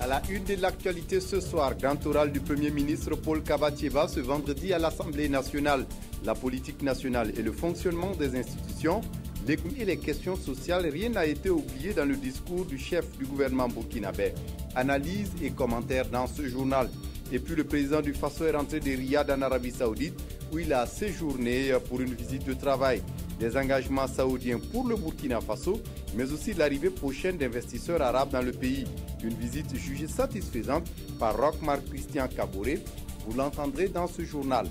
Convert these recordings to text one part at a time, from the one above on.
À la une de l'actualité ce soir, grand oral du Premier ministre Paul Kabatieba ce vendredi à l'Assemblée nationale. La politique nationale et le fonctionnement des institutions, l'économie et les questions sociales, rien n'a été oublié dans le discours du chef du gouvernement burkinabé. Analyse et commentaires dans ce journal. Et puis le président du Faso est rentré de Riyad en Arabie Saoudite où il a séjourné pour une visite de travail. Des engagements saoudiens pour le Burkina Faso, mais aussi l'arrivée prochaine d'investisseurs arabes dans le pays. Une visite jugée satisfaisante par Roch-Marc Christian Kaboré. Vous l'entendrez dans ce journal.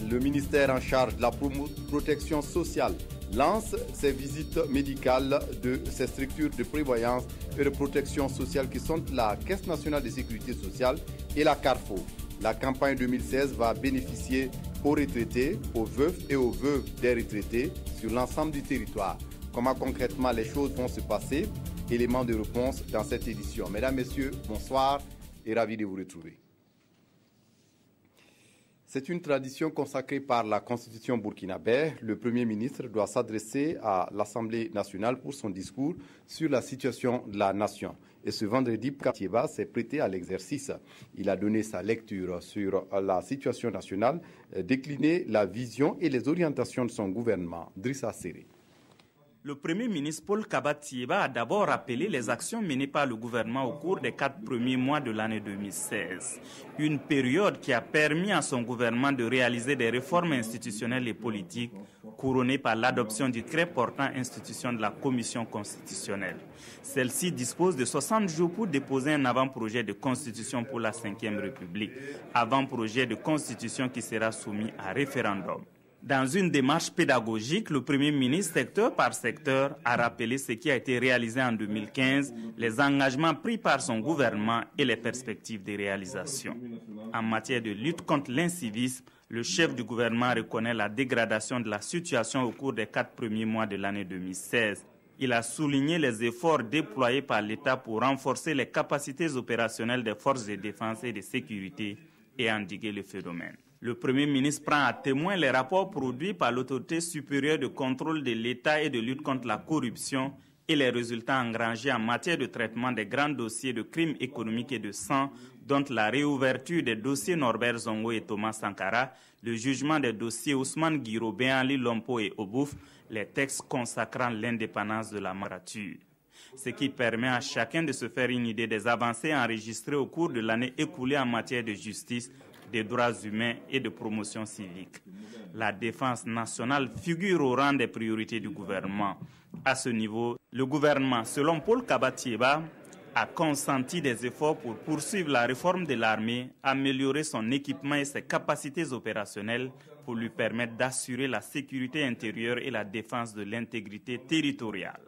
Le ministère en charge de la protection sociale lance ses visites médicales de ces structures de prévoyance et de protection sociale qui sont la Caisse nationale de sécurité sociale et la Carrefour. La campagne 2016 va bénéficier aux retraités, aux veufs et aux veuves des retraités sur l'ensemble du territoire. Comment concrètement les choses vont se passer? Éléments de réponse dans cette édition. Mesdames, Messieurs, bonsoir et ravi de vous retrouver. C'est une tradition consacrée par la Constitution burkinabé. Le Premier ministre doit s'adresser à l'Assemblée nationale pour son discours sur la situation de la nation. Et ce vendredi, Kabatieba s'est prêté à l'exercice. Il a donné sa lecture sur la situation nationale, décliné la vision et les orientations de son gouvernement. Drissa Séré. Le Premier ministre Paul Kabatieba a d'abord rappelé les actions menées par le gouvernement au cours des 4 premiers mois de l'année 2016. Une période qui a permis à son gouvernement de réaliser des réformes institutionnelles et politiques couronnées par l'adoption du décret portant institution de la Commission constitutionnelle. Celle-ci dispose de 60 jours pour déposer un avant-projet de constitution pour la 5e République, avant-projet de constitution qui sera soumis à référendum. Dans une démarche pédagogique, le Premier ministre, secteur par secteur, a rappelé ce qui a été réalisé en 2015, les engagements pris par son gouvernement et les perspectives de réalisation. En matière de lutte contre l'incivisme, le chef du gouvernement reconnaît la dégradation de la situation au cours des 4 premiers mois de l'année 2016. Il a souligné les efforts déployés par l'État pour renforcer les capacités opérationnelles des forces de défense et de sécurité et endiguer le phénomène. Le Premier ministre prend à témoin les rapports produits par l'autorité supérieure de contrôle de l'État et de lutte contre la corruption et les résultats engrangés en matière de traitement des grands dossiers de crimes économiques et de sang, dont la réouverture des dossiers Norbert Zongo et Thomas Sankara, le jugement des dossiers Ousmane Guiro, Benali Lompo et Obouf, les textes consacrant l'indépendance de la magistrature. Ce qui permet à chacun de se faire une idée des avancées enregistrées au cours de l'année écoulée en matière de justice, des droits humains et de promotion civique. La défense nationale figure au rang des priorités du gouvernement. À ce niveau, le gouvernement, selon Paul Kabatieba, a consenti des efforts pour poursuivre la réforme de l'armée, améliorer son équipement et ses capacités opérationnelles pour lui permettre d'assurer la sécurité intérieure et la défense de l'intégrité territoriale.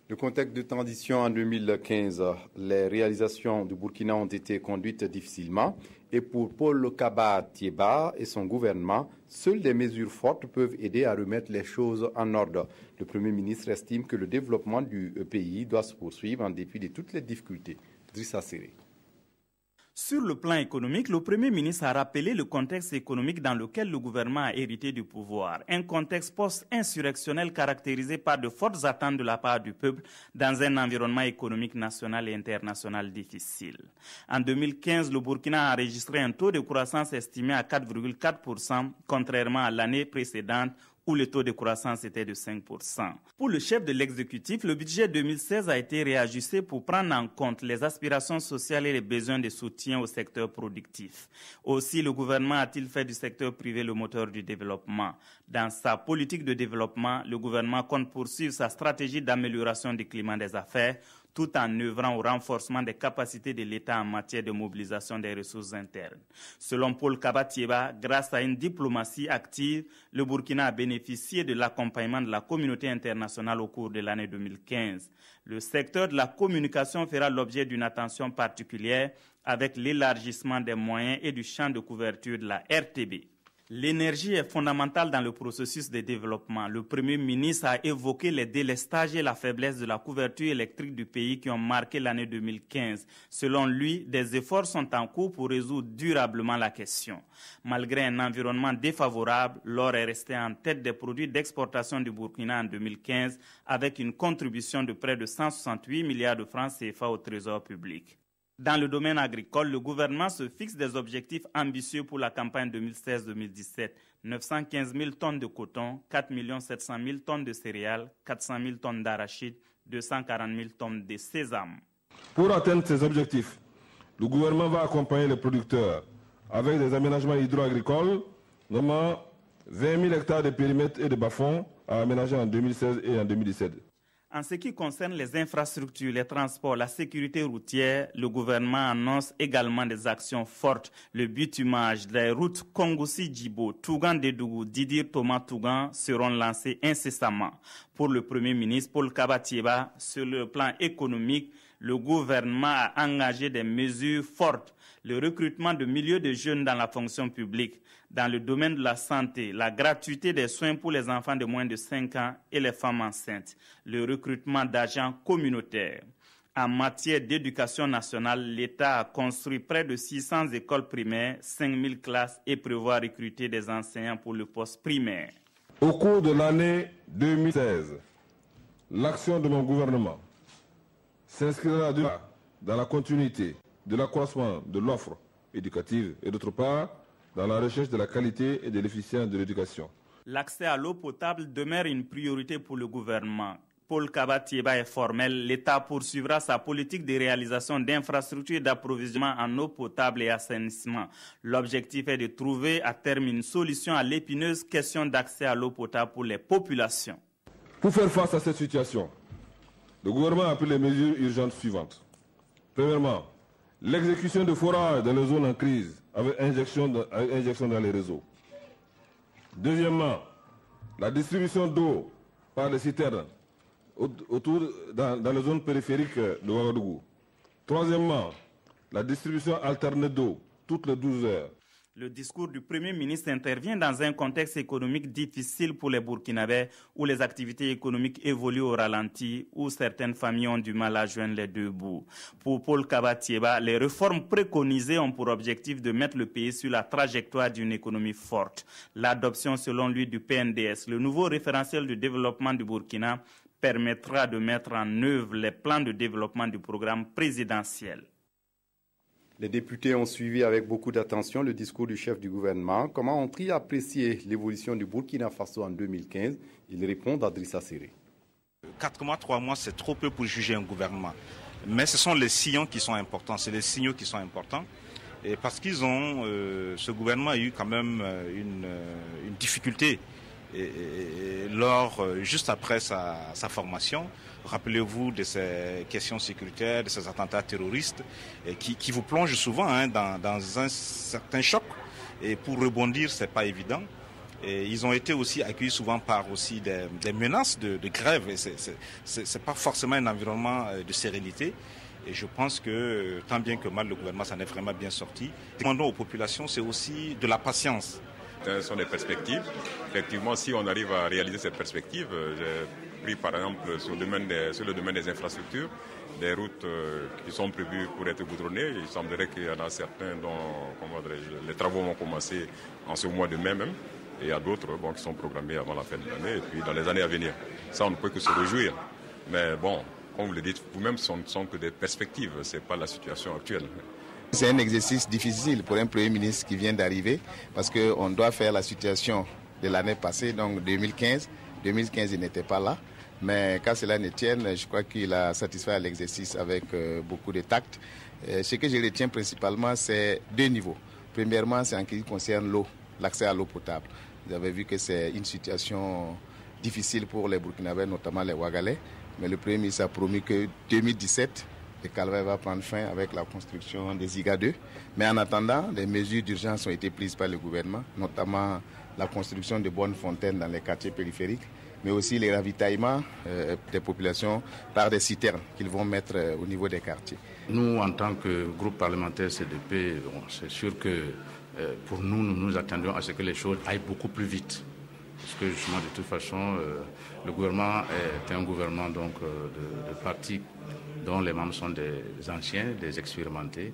Le contexte de transition en 2015, les réalisations du Burkina ont été conduites difficilement et pour Paul Kabatieba et son gouvernement, seules des mesures fortes peuvent aider à remettre les choses en ordre. Le Premier ministre estime que le développement du pays doit se poursuivre en dépit de toutes les difficultés. Drissa Séré. Sur le plan économique, le Premier ministre a rappelé le contexte économique dans lequel le gouvernement a hérité du pouvoir. Un contexte post-insurrectionnel caractérisé par de fortes attentes de la part du peuple dans un environnement économique national et international difficile. En 2015, le Burkina a enregistré un taux de croissance estimé à 4,4%, contrairement à l'année précédente où le taux de croissance était de 5%. Pour le chef de l'exécutif, le budget 2016 a été réajusté pour prendre en compte les aspirations sociales et les besoins de soutien au secteur productif. Aussi, le gouvernement a-t-il fait du secteur privé le moteur du développement. Dans sa politique de développement, le gouvernement compte poursuivre sa stratégie d'amélioration du climat des affaires, tout en œuvrant au renforcement des capacités de l'État en matière de mobilisation des ressources internes. Selon Paul Kabatieba, grâce à une diplomatie active, le Burkina a bénéficié de l'accompagnement de la communauté internationale au cours de l'année 2015. Le secteur de la communication fera l'objet d'une attention particulière avec l'élargissement des moyens et du champ de couverture de la RTB. L'énergie est fondamentale dans le processus de développement. Le Premier ministre a évoqué les délestages et la faiblesse de la couverture électrique du pays qui ont marqué l'année 2015. Selon lui, des efforts sont en cours pour résoudre durablement la question. Malgré un environnement défavorable, l'or est resté en tête des produits d'exportation du Burkina en 2015 avec une contribution de près de 168 milliards de francs CFA au trésor public. Dans le domaine agricole, le gouvernement se fixe des objectifs ambitieux pour la campagne 2016-2017. 915 000 tonnes de coton, 4 700 000 tonnes de céréales, 400 000 tonnes d'arachide, 240 000 tonnes de sésame. Pour atteindre ces objectifs, le gouvernement va accompagner les producteurs avec des aménagements hydro-agricoles, notamment 20 000 hectares de périmètres et de bas-fonds à aménager en 2016 et en 2017. En ce qui concerne les infrastructures, les transports, la sécurité routière, le gouvernement annonce également des actions fortes. Le bitumage des routes Kongoussi-Djibo, Tougan-Dédougou, Didir-Thomas-Tougan seront lancés incessamment. Pour le Premier ministre Paul Kaba-Thiéba, sur le plan économique, le gouvernement a engagé des mesures fortes. Le recrutement de milliers de jeunes dans la fonction publique. Dans le domaine de la santé, la gratuité des soins pour les enfants de moins de 5 ans et les femmes enceintes. Le recrutement d'agents communautaires. En matière d'éducation nationale, l'État a construit près de 600 écoles primaires, 5000 classes et prévoit recruter des enseignants pour le poste primaire. Au cours de l'année 2016, l'action de mon gouvernement s'inscrira dans la continuité de l'accroissement de l'offre éducative et d'autre part dans la recherche de la qualité et de l'efficience de l'éducation. L'accès à l'eau potable demeure une priorité pour le gouvernement. Paul Kaba-Thiéba est formel. L'État poursuivra sa politique de réalisation d'infrastructures d'approvisionnement en eau potable et assainissement. L'objectif est de trouver à terme une solution à l'épineuse question d'accès à l'eau potable pour les populations. Pour faire face à cette situation, le gouvernement a pris les mesures urgentes suivantes. Premièrement, l'exécution de forages dans les zones en crise avec injection dans les réseaux. Deuxièmement, la distribution d'eau par les citernes dans les zones périphériques de Ouagadougou. Troisièmement, la distribution alternée d'eau toutes les 12 heures. Le discours du Premier ministre intervient dans un contexte économique difficile pour les Burkinabés où les activités économiques évoluent au ralenti, où certaines familles ont du mal à joindre les deux bouts. Pour Paul Kaba-Thiéba, les réformes préconisées ont pour objectif de mettre le pays sur la trajectoire d'une économie forte. L'adoption, selon lui, du PNDS, le nouveau référentiel de développement du Burkina, permettra de mettre en œuvre les plans de développement du programme présidentiel. Les députés ont suivi avec beaucoup d'attention le discours du chef du gouvernement. Comment ont-ils apprécié l'évolution du Burkina Faso en 2015? Ils répondent à Drissa Séré. 4 mois, 3 mois, c'est trop peu pour juger un gouvernement. Mais ce sont les sillons qui sont importants, c'est les signaux qui sont importants. Et parce qu'ils ont, ce gouvernement a eu quand même une difficulté juste après sa formation. Rappelez-vous de ces questions sécuritaires, de ces attentats terroristes qui vous plongent souvent dans un certain choc. Et pour rebondir, ce n'est pas évident. Et ils ont été aussi accueillis souvent par aussi des menaces de grève. Et ce n'est pas forcément un environnement de sérénité. Et je pense que tant bien que mal, le gouvernement s'en est vraiment bien sorti. Demandons aux populations, c'est aussi de la patience. Ce sont des perspectives. Effectivement, si on arrive à réaliser cette perspective, j'ai pris par exemple sur le domaine des infrastructures, des routes qui sont prévues pour être goudronnées. Il semblerait qu'il y en a certains dont les travaux vont commencer en ce mois de mai même. Et il y a d'autres qui sont programmés avant la fin de l'année et puis dans les années à venir. Ça, on ne peut que se réjouir. Mais bon, comme vous le dites vous-même, ce ne sont que des perspectives, ce n'est pas la situation actuelle. C'est un exercice difficile pour un Premier ministre qui vient d'arriver parce qu'on doit faire la situation de l'année passée, donc 2015. 2015, il n'était pas là. Mais quand cela ne tienne, je crois qu'il a satisfait l'exercice avec beaucoup de tact. Ce que je retiens principalement, c'est 2 niveaux. Premièrement, c'est en ce qui concerne l'eau, l'accès à l'eau potable. Vous avez vu que c'est une situation difficile pour les Burkinabés, notamment les Ouagalais. Mais le Premier ministre a promis que 2017, le calvaire va prendre fin avec la construction des IGA 2. Mais en attendant, des mesures d'urgence ont été prises par le gouvernement, notamment la construction de bonnes fontaines dans les quartiers périphériques, mais aussi les ravitaillements des populations par des citernes qu'ils vont mettre au niveau des quartiers. Nous, en tant que groupe parlementaire CDP, c'est sûr que pour nous, nous attendions à ce que les choses aillent beaucoup plus vite. Parce que justement, de toute façon, le gouvernement est un gouvernement donc, de partis dont les membres sont des anciens, des expérimentés.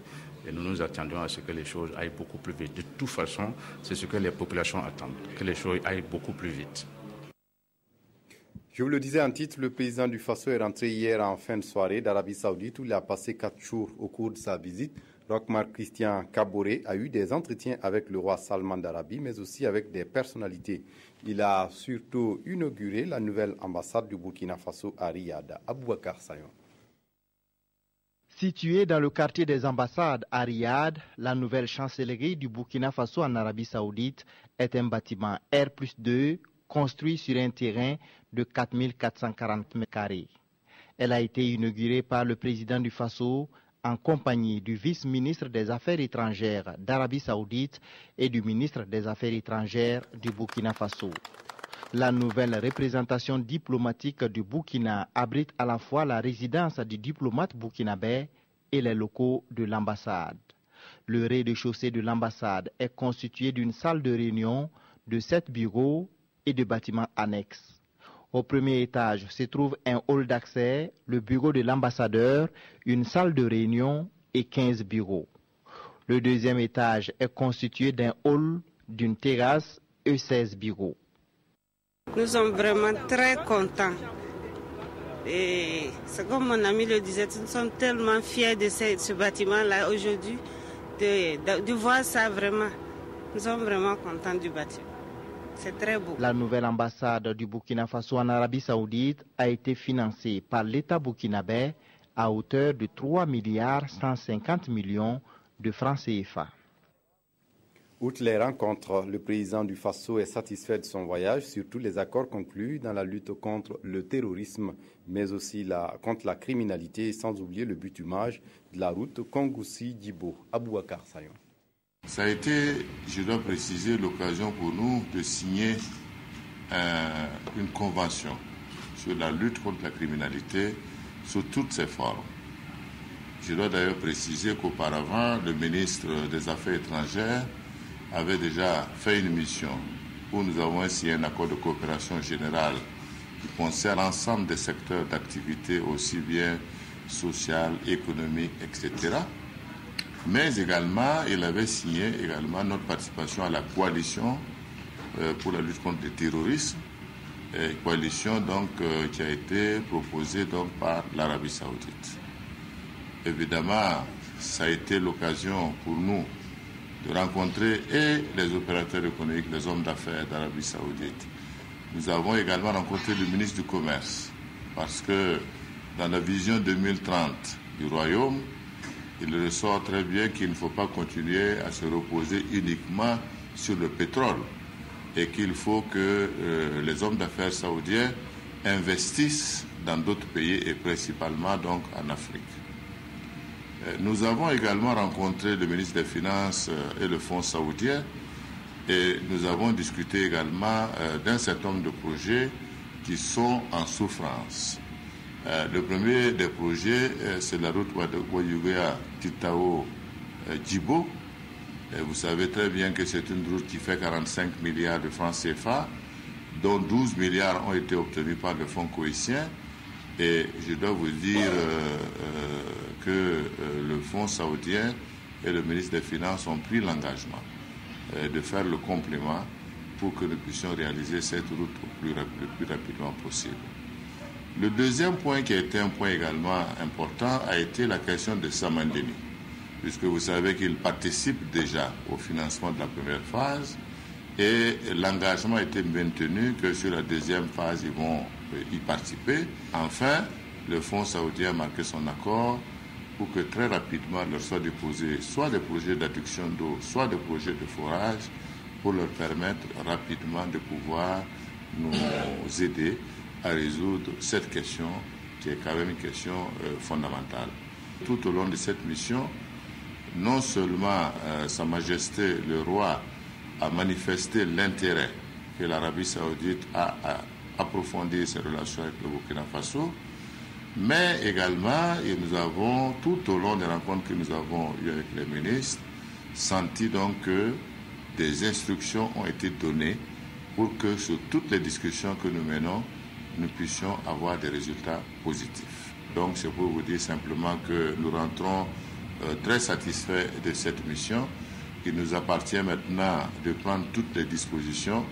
Et nous nous attendions à ce que les choses aillent beaucoup plus vite. De toute façon, c'est ce que les populations attendent, que les choses aillent beaucoup plus vite. Je vous le disais en titre, le président du Faso est rentré hier en fin de soirée d'Arabie Saoudite où il a passé 4 jours au cours de sa visite. Roch-Marc Christian Kaboré a eu des entretiens avec le roi Salman d'Arabie, mais aussi avec des personnalités. Il a surtout inauguré la nouvelle ambassade du Burkina Faso à Riyad. Aboubacar Sayon. Située dans le quartier des ambassades à Riyad, la nouvelle chancellerie du Burkina Faso en Arabie Saoudite est un bâtiment R+2 construit sur un terrain de 4440 m². Elle a été inaugurée par le président du Faso en compagnie du vice-ministre des Affaires étrangères d'Arabie Saoudite et du ministre des Affaires étrangères du Burkina Faso. La nouvelle représentation diplomatique du Burkina abrite à la fois la résidence du diplomate burkinabé et les locaux de l'ambassade. Le rez-de-chaussée de l'ambassade est constitué d'une salle de réunion, de 7 bureaux et de bâtiments annexes. Au premier étage se trouve un hall d'accès, le bureau de l'ambassadeur, une salle de réunion et 15 bureaux. Le deuxième étage est constitué d'un hall, d'une terrasse et 16 bureaux. Nous sommes vraiment très contents. Et c'est comme mon ami le disait, nous sommes tellement fiers de ce bâtiment-là aujourd'hui, de voir ça vraiment. Nous sommes vraiment contents du bâtiment. C'est très beau. La nouvelle ambassade du Burkina Faso en Arabie Saoudite a été financée par l'État burkinabé à hauteur de 3,150 milliards de francs CFA. Outre les rencontres, le président du Faso est satisfait de son voyage, surtout les accords conclus dans la lutte contre le terrorisme, mais aussi contre la criminalité, sans oublier le bitumage de la route Kongoussi-Djibo. Aboubacar Sayon. Ça a été, je dois préciser, l'occasion pour nous de signer une convention sur la lutte contre la criminalité sous toutes ses formes. Je dois d'ailleurs préciser qu'auparavant, le ministre des Affaires étrangères avait déjà fait une mission où nous avons signé un accord de coopération générale qui concerne l'ensemble des secteurs d'activité, aussi bien social, économique, etc. Mais également, il avait signé également notre participation à la coalition pour la lutte contre le terrorisme, coalition donc qui a été proposée donc par l'Arabie Saoudite. Évidemment, ça a été l'occasion pour nous de rencontrer et les opérateurs économiques, les hommes d'affaires d'Arabie Saoudite. Nous avons également rencontré le ministre du Commerce parce que dans la vision 2030 du Royaume, il ressort très bien qu'il ne faut pas continuer à se reposer uniquement sur le pétrole et qu'il faut que les hommes d'affaires saoudiens investissent dans d'autres pays et principalement donc en Afrique. Nous avons également rencontré le ministre des Finances et le Fonds saoudien et nous avons discuté également d'un certain nombre de projets qui sont en souffrance. Le premier des projets, c'est la route Ouadouguéa-Titao-Djibo. Vous savez très bien que c'est une route qui fait 45 milliards de francs CFA, dont 12 milliards ont été obtenus par le fonds coïtien. Et je dois vous dire que le fonds saoudien et le ministre des Finances ont pris l'engagement de faire le complément pour que nous puissions réaliser cette route le plus rapidement possible. Le deuxième point qui a été un point également important a été la question de Samandeni, puisque vous savez qu'il participe déjà au financement de la première phase et l'engagement a été maintenu que sur la deuxième phase, ils vont y participer. Enfin, le fonds saoudien a marqué son accord pour que très rapidement leur soient déposés soit des projets d'adduction d'eau, soit des projets de forage pour leur permettre rapidement de pouvoir nous aider à résoudre cette question qui est quand même une question fondamentale. Tout au long de cette mission, non seulement Sa Majesté le Roi a manifesté l'intérêt que l'Arabie Saoudite a à approfondir ses relations avec le Burkina Faso, Mais également, et nous avons, tout au long des rencontres que nous avons eues avec les ministres, senti donc que des instructions ont été données pour que sur toutes les discussions que nous menons, nous puissions avoir des résultats positifs. Donc c'est pour vous dire simplement que nous rentrons très satisfaits de cette mission. Il nous appartient maintenant de prendre toutes les dispositions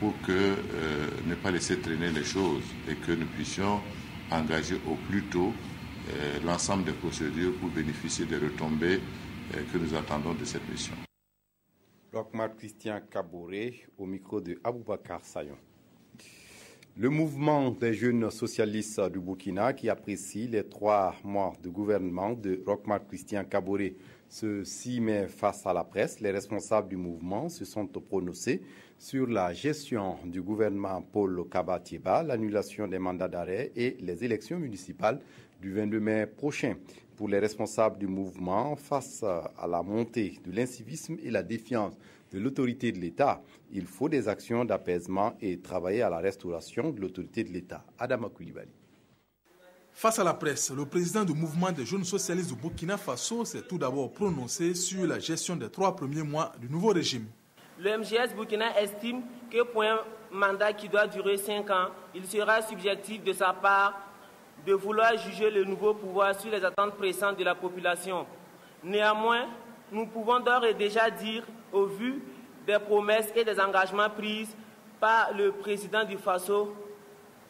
pour ne pas laisser traîner les choses et que nous puissions engager au plus tôt l'ensemble des procédures pour bénéficier des retombées que nous attendons de cette mission. Roch-Marc Christian Kaboré au micro de Aboubakar Sayon. Le mouvement des jeunes socialistes du Burkina qui apprécie les 3 mois de gouvernement de Roch-Marc Christian Kaboré se 6 mai face à la presse. Les responsables du mouvement se sont prononcés sur la gestion du gouvernement Paul Kaba-Thiéba, l'annulation des mandats d'arrêt et les élections municipales du 22 mai prochain. Pour les responsables du mouvement, face à la montée de l'incivisme et la défiance de l'autorité de l'État, il faut des actions d'apaisement et travailler à la restauration de l'autorité de l'État. Adama Koulibaly. Face à la presse, le président du mouvement des jeunes socialistes du Burkina Faso s'est tout d'abord prononcé sur la gestion des 3 premiers mois du nouveau régime. Le MGS Burkina estime que pour un mandat qui doit durer 5 ans, il sera subjectif de sa part de vouloir juger le nouveau pouvoir sur les attentes pressantes de la population. Néanmoins, nous pouvons d'ores et déjà dire, au vu des promesses et des engagements pris par le président du Faso,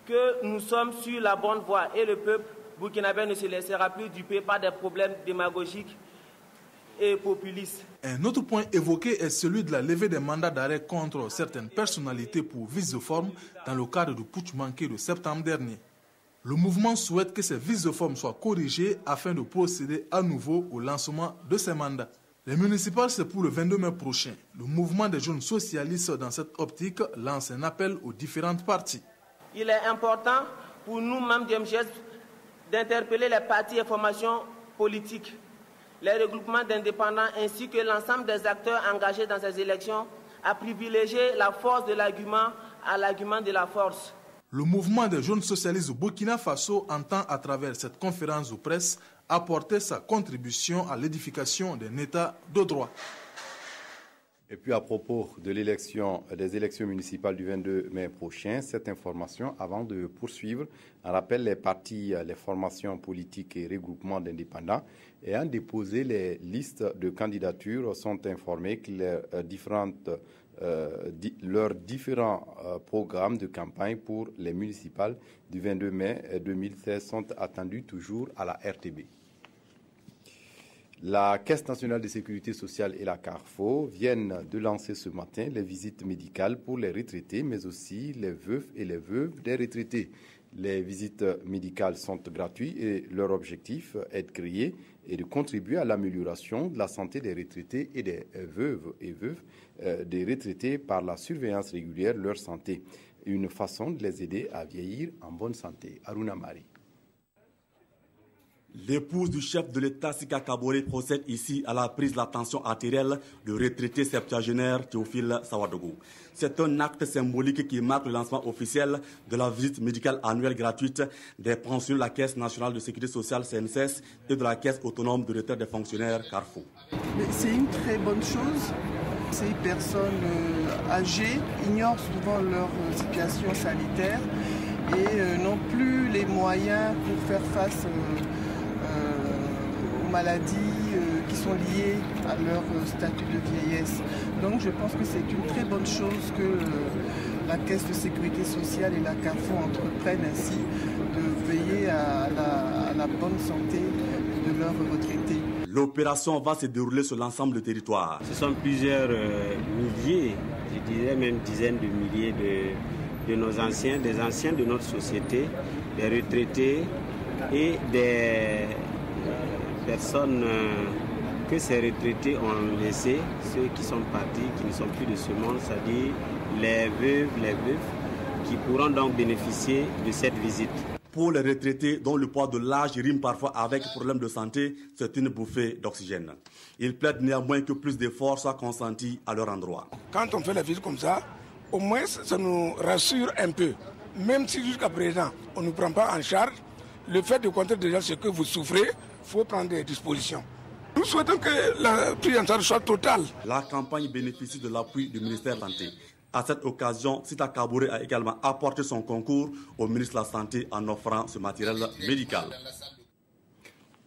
que nous sommes sur la bonne voie et le peuple burkinabé ne se laissera plus duper par des problèmes démagogiques et populistes. Un autre point évoqué est celui de la levée des mandats d'arrêt contre certaines personnalités pour vice de forme dans le cadre du putsch manqué de septembre dernier. Le mouvement souhaite que ces vices de forme soient corrigés afin de procéder à nouveau au lancement de ces mandats. Les municipales, c'est pour le 22 mai prochain. Le mouvement des jeunes socialistes, dans cette optique, lance un appel aux différentes parties. Il est important pour nous, membres du MGS, d'interpeller les partis et formations politiques, les regroupements d'indépendants ainsi que l'ensemble des acteurs engagés dans ces élections à privilégier la force de l'argument à l'argument de la force. Le mouvement des jeunes socialistes du Burkina Faso entend, à travers cette conférence de presse, apporter sa contribution à l'édification d'un État de droit. Et puis à propos de des élections municipales du 22 mai prochain, cette information, avant de poursuivre, on rappelle les partis, les formations politiques et regroupements d'indépendants ayant déposé les listes de candidatures sont informés que leurs différents programmes de campagne pour les municipales du 22 mai 2016 sont attendus toujours à la RTB. La Caisse nationale de sécurité sociale et la CARFO viennent de lancer ce matin les visites médicales pour les retraités, mais aussi les veufs et les veuves des retraités. Les visites médicales sont gratuites et leur objectif est de créer et de contribuer à l'amélioration de la santé des retraités et des veuves et veuves des retraités par la surveillance régulière de leur santé. Une façon de les aider à vieillir en bonne santé. Aruna Mari. L'épouse du chef de l'État, Sika Kaboré, procède ici à la prise de la tension artérielle du retraité septuagénaire Théophile Sawadogo. C'est un acte symbolique qui marque le lancement officiel de la visite médicale annuelle gratuite des pensionnés de la Caisse nationale de sécurité sociale CNSS et de la Caisse autonome de retraite des fonctionnaires CARFO. C'est une très bonne chose. Ces personnes âgées ignorent souvent leur situation sanitaire et n'ont plus les moyens pour faire face aux maladies qui sont liées à leur statut de vieillesse. Donc je pense que c'est une très bonne chose que la Caisse de sécurité sociale et la CARFO entreprennent ainsi de veiller à la bonne santé de leurs retraités. L'opération va se dérouler sur l'ensemble du territoire. Ce sont plusieurs milliers, je dirais même dizaines de milliers de nos anciens, des anciens de notre société, des retraités et des personnes que ces retraités ont laissées, ceux qui sont partis, qui ne sont plus de ce monde, c'est-à-dire les veuves, les veufs, qui pourront donc bénéficier de cette visite. Pour les retraités dont le poids de l'âge rime parfois avec problème de santé, c'est une bouffée d'oxygène. Ils plaident néanmoins que plus d'efforts soient consentis à leur endroit. Quand on fait la visite comme ça, au moins ça nous rassure un peu. Même si jusqu'à présent on ne nous prend pas en charge, le fait de contrer déjà ce que vous souffrez, il faut prendre des dispositions. Nous souhaitons que la prise en charge soit totale. La campagne bénéficie de l'appui du ministère de la Santé. À cette occasion, Sita Kaboré a également apporté son concours au ministre de la Santé en offrant ce matériel médical.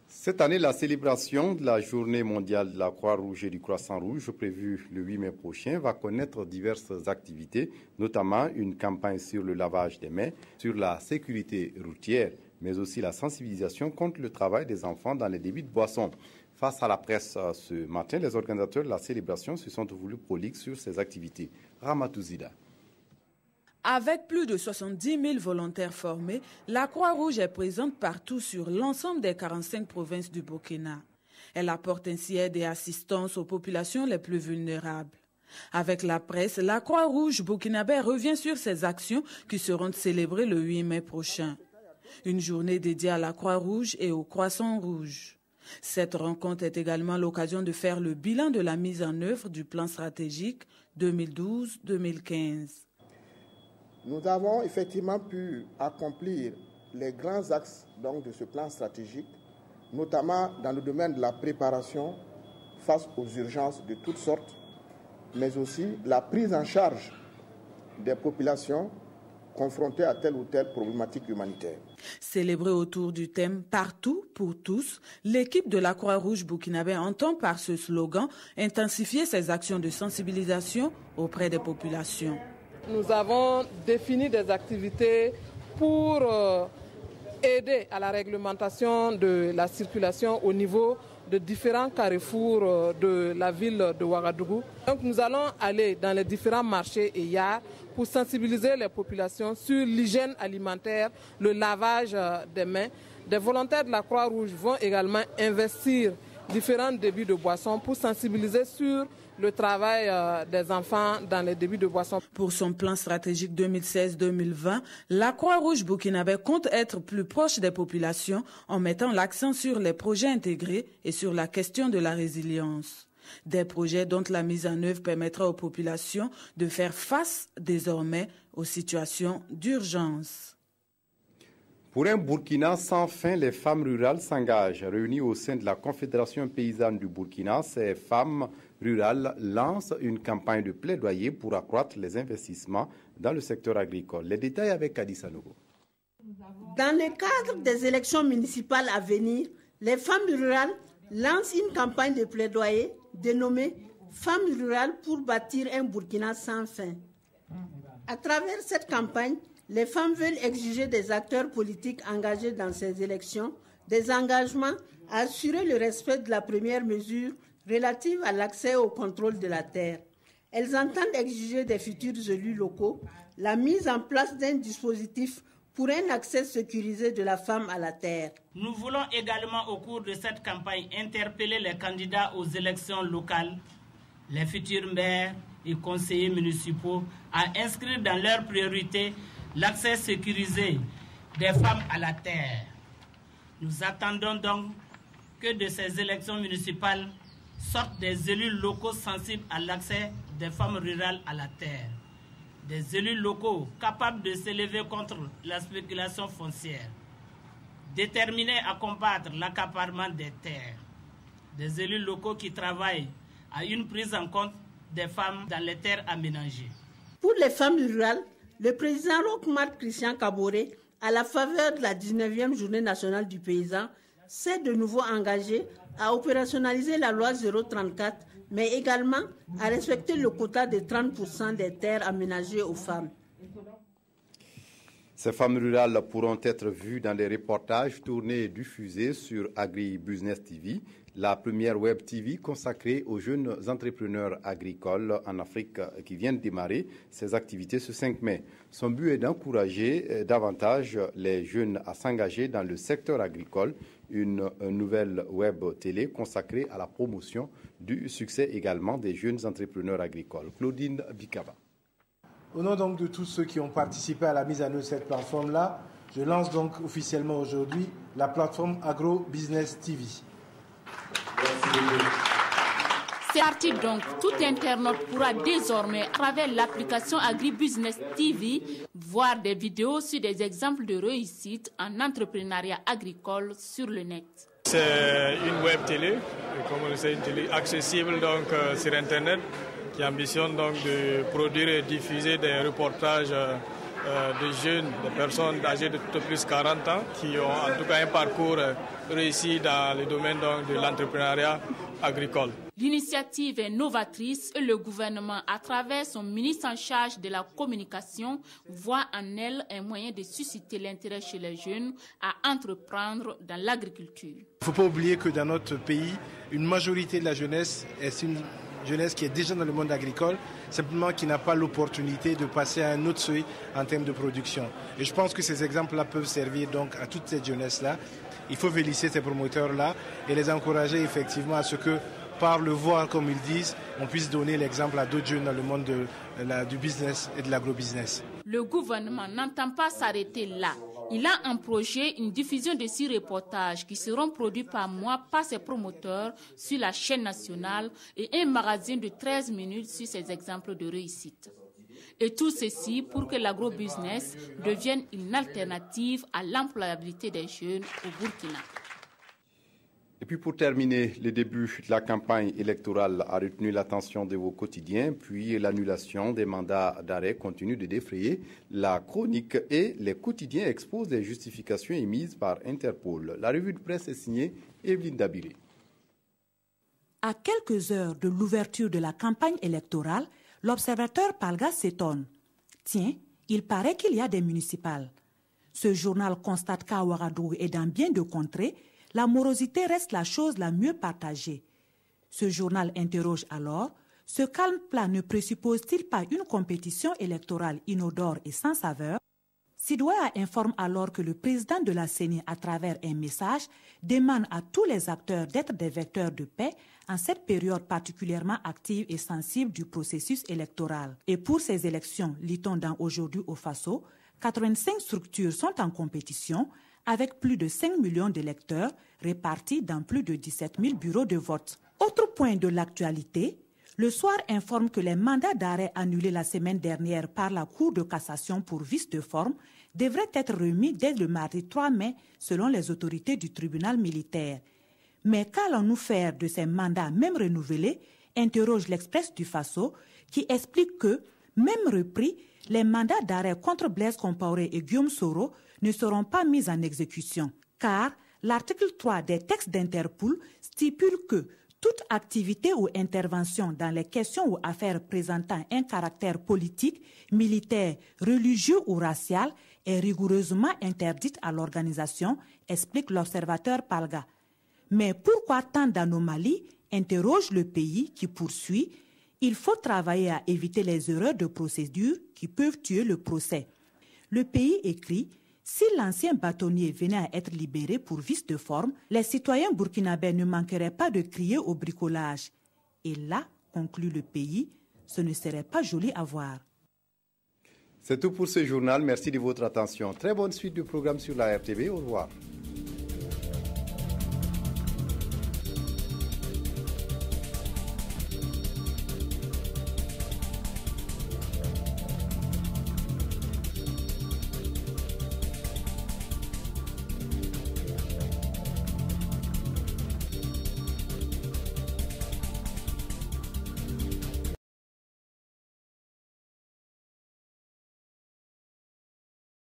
Cette année, la célébration de la Journée mondiale de la Croix-Rouge et du Croissant-Rouge, prévue le 8 mai prochain, va connaître diverses activités, notamment une campagne sur le lavage des mains, sur la sécurité routière, mais aussi la sensibilisation contre le travail des enfants dans les débits de boissons. Face à la presse ce matin, les organisateurs de la célébration se sont voulus prolixes sur ces activités. Ramatou Zida. Avec plus de 70 000 volontaires formés, la Croix-Rouge est présente partout sur l'ensemble des 45 provinces du Burkina. Elle apporte ainsi aide et assistance aux populations les plus vulnérables. Avec la presse, la Croix-Rouge burkinabé revient sur ses actions qui seront célébrées le 8 mai prochain. Une journée dédiée à la Croix-Rouge et au Croissant Rouge. Cette rencontre est également l'occasion de faire le bilan de la mise en œuvre du plan stratégique 2012-2015. Nous avons effectivement pu accomplir les grands axes de ce plan stratégique, notamment dans le domaine de la préparation face aux urgences de toutes sortes, mais aussi la prise en charge des populations confrontées à telle ou telle problématique humanitaire. Célébrée autour du thème « Partout pour tous », l'équipe de la Croix-Rouge burkinabé entend par ce slogan intensifier ses actions de sensibilisation auprès des populations. Nous avons défini des activités pour aider à la réglementation de la circulation au niveau de différents carrefours de la ville de Ouagadougou. Donc nous allons aller dans les différents marchés et yards pour sensibiliser les populations sur l'hygiène alimentaire, le lavage des mains. Des volontaires de la Croix-Rouge vont également investir différents débits de boissons pour sensibiliser sur le travail des enfants dans les débits de boissons. Pour son plan stratégique 2016-2020, la Croix-Rouge burkinabé compte être plus proche des populations en mettant l'accent sur les projets intégrés et sur la question de la résilience. Des projets dont la mise en œuvre permettra aux populations de faire face désormais aux situations d'urgence. Pour un Burkina sans fin, les femmes rurales s'engagent. Réunies au sein de la Confédération paysanne du Burkina, ces femmes rurales lancent une campagne de plaidoyer pour accroître les investissements dans le secteur agricole. Les détails avec Adi Sanogo. Dans le cadre des élections municipales à venir, les femmes rurales lancent une campagne de plaidoyer dénommée « Femmes rurales pour bâtir un Burkina sans fin ». À travers cette campagne, les femmes veulent exiger des acteurs politiques engagés dans ces élections des engagements à assurer le respect de la première mesure relative à l'accès au contrôle de la terre. Elles entendent exiger des futurs élus locaux la mise en place d'un dispositif pour un accès sécurisé de la femme à la terre. Nous voulons également au cours de cette campagne interpeller les candidats aux élections locales, les futurs maires et conseillers municipaux à inscrire dans leurs priorités l'accès sécurisé des femmes à la terre. Nous attendons donc que de ces élections municipales sortent des élus locaux sensibles à l'accès des femmes rurales à la terre. Des élus locaux capables de s'élever contre la spéculation foncière, déterminés à combattre l'accaparement des terres. Des élus locaux qui travaillent à une prise en compte des femmes dans les terres aménagées. Pour les femmes rurales, le président Roch-Marc Christian Kaboré, à la faveur de la 19e journée nationale du paysan, s'est de nouveau engagé à opérationnaliser la loi 034, mais également à respecter le quota de 30% des terres aménagées aux femmes. Ces femmes rurales pourront être vues dans des reportages tournés et diffusés sur AgriBusiness TV, la première web TV consacrée aux jeunes entrepreneurs agricoles en Afrique qui viennent démarrer ses activités ce 5 mai. Son but est d'encourager davantage les jeunes à s'engager dans le secteur agricole, une nouvelle web télé consacrée à la promotion du succès également des jeunes entrepreneurs agricoles. Claudine Bikaba. Au nom donc de tous ceux qui ont participé à la mise en œuvre de cette plateforme-là, je lance donc officiellement aujourd'hui la plateforme AgriBusiness TV. C'est parti donc, tout internaute pourra désormais, à travers l'application AgriBusiness TV, voir des vidéos sur des exemples de réussite en entrepreneuriat agricole sur le net. C'est une web télé, comme on le sait, une télé accessible donc, sur Internet, qui ambitionne donc de produire et diffuser des reportages de jeunes, de personnes âgées de tout plus de 40 ans, qui ont en tout cas un parcours réussi dans le domaine donc, de l'entrepreneuriat agricole. L'initiative est novatrice et le gouvernement, à travers son ministre en charge de la communication, voit en elle un moyen de susciter l'intérêt chez les jeunes à entreprendre dans l'agriculture. Il ne faut pas oublier que dans notre pays, une majorité de la jeunesse est une jeunesse qui est déjà dans le monde agricole, simplement qui n'a pas l'opportunité de passer à un autre seuil en termes de production. Et je pense que ces exemples-là peuvent servir donc à toute cette jeunesse-là. Il faut féliciter ces promoteurs-là et les encourager effectivement à ce que, par le voir comme ils disent, on puisse donner l'exemple à d'autres jeunes dans le monde du business et de l'agrobusiness. Le gouvernement n'entend pas s'arrêter là. Il a en projet une diffusion de 6 reportages qui seront produits par mois par ses promoteurs sur la chaîne nationale et un magazine de 13 minutes sur ces exemples de réussite. Et tout ceci pour que l'agrobusiness devienne une alternative à l'employabilité des jeunes au Burkina. Et puis pour terminer, le début de la campagne électorale a retenu l'attention de vos quotidiens, puis l'annulation des mandats d'arrêt continue de défrayer la chronique et les quotidiens exposent des justifications émises par Interpol. La revue de presse est signée Evelyne Dabilé. À quelques heures de l'ouverture de la campagne électorale, l'observateur Palga s'étonne. Tiens, il paraît qu'il y a des municipales. Ce journal constate qu'à Ouagadougou et dans bien de contrées, la morosité reste la chose la mieux partagée. Ce journal interroge alors, ce calme plat ne présuppose-t-il pas une compétition électorale inodore et sans saveur? Sidoya informe alors que le président de la CENI, à travers un message, demande à tous les acteurs d'être des vecteurs de paix en cette période particulièrement active et sensible du processus électoral. Et pour ces élections, lit-on dans Aujourd'hui au Faso, 85 structures sont en compétition, avec plus de 5 millions d'électeurs répartis dans plus de 17 000 bureaux de vote. Autre point de l'actualité, le Soir informe que les mandats d'arrêt annulés la semaine dernière par la Cour de cassation pour vice de forme devraient être remis dès le mardi 3 mai selon les autorités du tribunal militaire. Mais qu'allons-nous faire de ces mandats même renouvelés, interroge l'Express du Faso qui explique que, même repris, les mandats d'arrêt contre Blaise Compaoré et Guillaume Soro ne seront pas mis en exécution, car l'article 3 des textes d'Interpol stipule que toute activité ou intervention dans les questions ou affaires présentant un caractère politique, militaire, religieux ou racial est rigoureusement interdite à l'organisation, explique l'observateur Palga. Mais pourquoi tant d'anomalies, interroge le pays qui poursuit. Il faut travailler à éviter les erreurs de procédure qui peuvent tuer le procès. Le pays écrit: si l'ancien bâtonnier venait à être libéré pour vice de forme, les citoyens burkinabés ne manqueraient pas de crier au bricolage. Et là, conclut le pays, ce ne serait pas joli à voir. C'est tout pour ce journal. Merci de votre attention. Très bonne suite du programme sur la RTV. Au revoir.